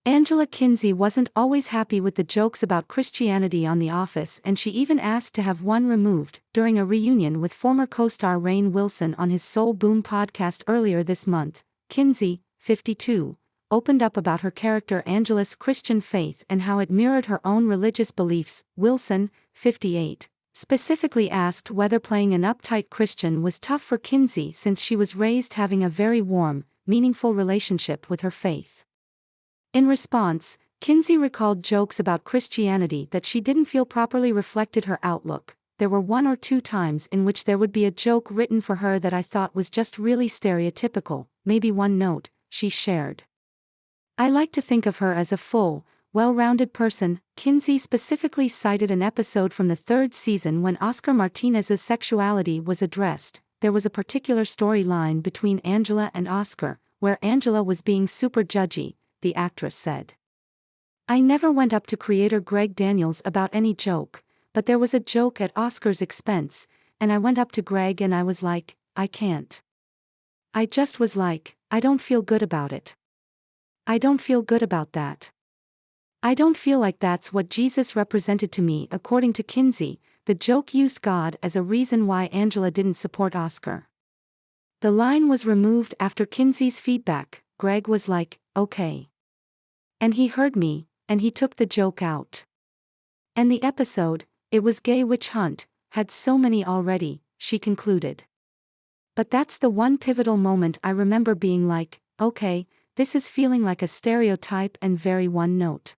Angela Kinsey wasn't always happy with the jokes about Christianity on The Office, and she even asked to have one removed. During a reunion with former co-star Rainn Wilson on his Soul Boom podcast earlier this month, Kinsey, 52, opened up about her character Angela's Christian faith and how it mirrored her own religious beliefs. Wilson, 58, specifically asked whether playing an uptight Christian was tough for Kinsey since she was raised having a very warm, meaningful relationship with her faith. In response, Kinsey recalled jokes about Christianity that she didn't feel properly reflected her outlook. There were 1 or 2 times in which there would be a joke written for her that I thought was just really stereotypical, maybe one note, she shared. I like to think of her as a full, well-rounded person. Kinsey specifically cited an episode from the 3rd season when Oscar Martinez's sexuality was addressed. There was a particular storyline between Angela and Oscar, where Angela was being super judgy, the actress said. I never went up to creator Greg Daniels about any joke, but there was a joke at Oscar's expense, and I went up to Greg and I was like, I can't. I just was like, I don't feel good about it. I don't feel good about that. I don't feel like that's what Jesus represented to me. According to Kinsey, the joke used God as a reason why Angela didn't support Oscar. The line was removed after Kinsey's feedback. Greg was like, okay. And he heard me, and he took the joke out. And the episode, it was Gay Witch Hunt, had so many already, she concluded. But that's the one pivotal moment I remember being like, okay, this is feeling like a stereotype and very one note.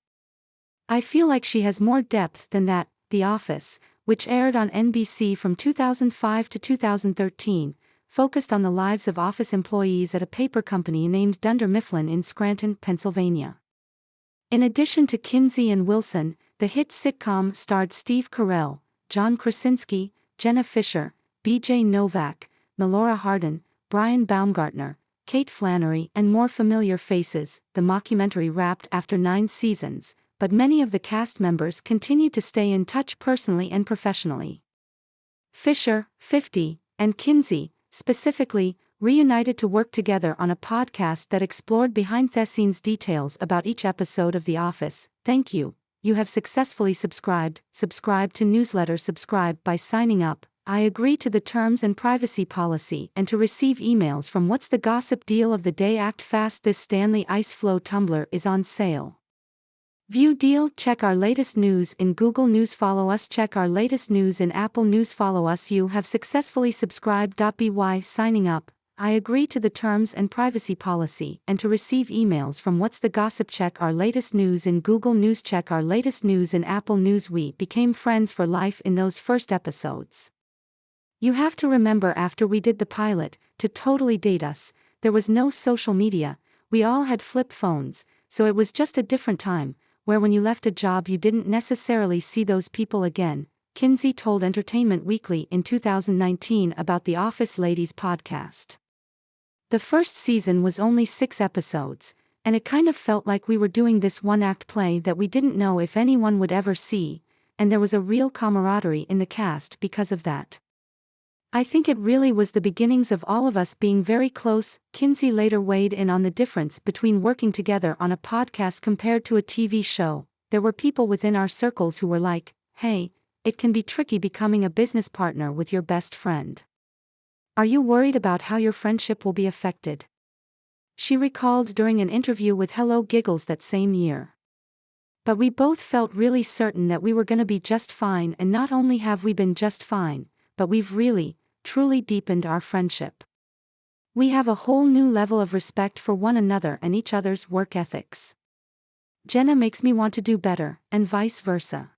I feel like she has more depth than that. The Office, which aired on NBC from 2005 to 2013, focused on the lives of office employees at a paper company named Dunder Mifflin in Scranton, Pennsylvania. In addition to Kinsey and Wilson, the hit sitcom starred Steve Carell, John Krasinski, Jenna Fischer, B.J. Novak, Melora Hardin, Brian Baumgartner, Kate Flannery, and more familiar faces. The mockumentary wrapped after 9 seasons, but many of the cast members continued to stay in touch personally and professionally. Fisher, 50, and Kinsey, specifically, reunited to work together on a podcast that explored behind-the-scenes details about each episode of The Office. Thank you. You have successfully subscribed. Subscribe to newsletter. Subscribe by signing up. I agree to the terms and privacy policy and to receive emails from What's the Gossip Deal of the Day. Act fast. This Stanley Ice Flow tumbler is on sale. View deal. Check our latest news in Google News. Follow us. Check our latest news in Apple News. Follow us. You have successfully subscribed. By signing up, I agree to the terms and privacy policy and to receive emails from What's the Gossip. Check our latest news in Google News. Check our latest news in Apple News. We became friends for life in those first episodes. You have to remember, after we did the pilot, to totally date us, there was no social media, we all had flip phones, so it was just a different time, where when you left a job you didn't necessarily see those people again. Kinsey told Entertainment Weekly in 2019 about the Office Ladies podcast. The first season was only 6 episodes, and it kind of felt like we were doing this one-act play that we didn't know if anyone would ever see, and there was a real camaraderie in the cast because of that. I think it really was the beginnings of all of us being very close. Kinsey later weighed in on the difference between working together on a podcast compared to a TV show. There were people within our circles who were like, hey, it can be tricky becoming a business partner with your best friend. Are you worried about how your friendship will be affected? She recalled during an interview with Hello Giggles that same year. But we both felt really certain that we were gonna be just fine, and not only have we been just fine, but we've really, truly deepened our friendship. We have a whole new level of respect for one another and each other's work ethics. Jenna makes me want to do better, and vice versa.